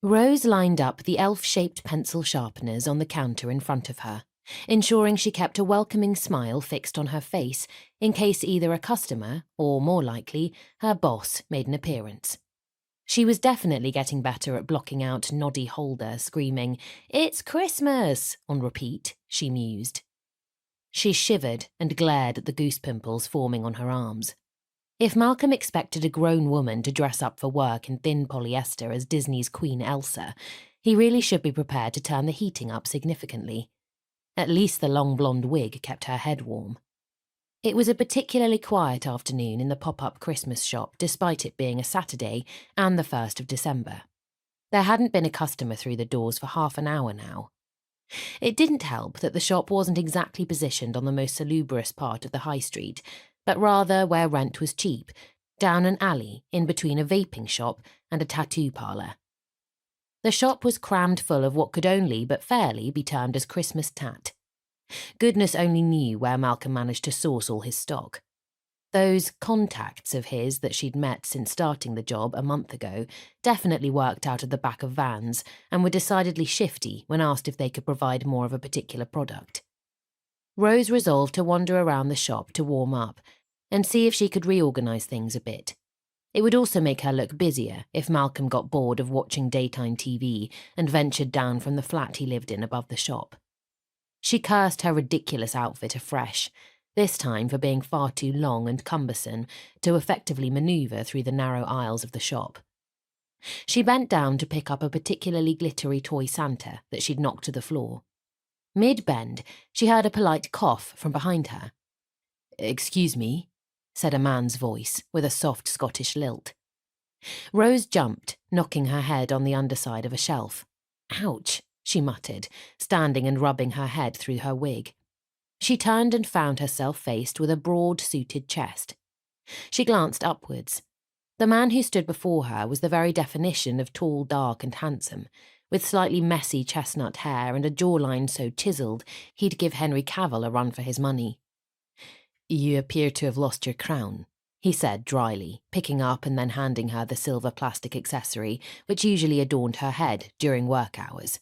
Rose lined up the elf-shaped pencil sharpeners on the counter in front of her, ensuring she kept a welcoming smile fixed on her face in case either a customer, or more likely, her boss, made an appearance. She was definitely getting better at blocking out Noddy Holder screaming, "It's Christmas!" on repeat, she mused. She shivered and glared at the goose pimples forming on her arms. If Malcolm expected a grown woman to dress up for work in thin polyester as Disney's Queen Elsa, he really should be prepared to turn the heating up significantly. At least the long blonde wig kept her head warm. It was a particularly quiet afternoon in the pop-up Christmas shop despite it being a Saturday and the 1st of December. There hadn't been a customer through the doors for half an hour now. It didn't help that the shop wasn't exactly positioned on the most salubrious part of the high street, but rather where rent was cheap, down an alley in between a vaping shop and a tattoo parlour. The shop was crammed full of what could only but fairly be termed as Christmas tat. Goodness only knew where Malcolm managed to source all his stock. Those contacts of his that she'd met since starting the job a month ago definitely worked out of the back of vans and were decidedly shifty when asked if they could provide more of a particular product. Rose resolved to wander around the shop to warm up and see if she could reorganise things a bit. It would also make her look busier if Malcolm got bored of watching daytime TV and ventured down from the flat he lived in above the shop. She cursed her ridiculous outfit afresh, this time for being far too long and cumbersome to effectively manoeuvre through the narrow aisles of the shop. She bent down to pick up a particularly glittery toy Santa that she'd knocked to the floor. Mid-bend, she heard a polite cough from behind her. "Excuse me," said a man's voice with a soft Scottish lilt. Rose jumped, knocking her head on the underside of a shelf. "Ouch," she muttered, standing and rubbing her head through her wig. She turned and found herself faced with a broad-suited chest. She glanced upwards. The man who stood before her was the very definition of tall, dark and handsome, with slightly messy chestnut hair and a jawline so chiselled he'd give Henry Cavill a run for his money. "You appear to have lost your crown," he said dryly, picking up and then handing her the silver plastic accessory which usually adorned her head during work hours.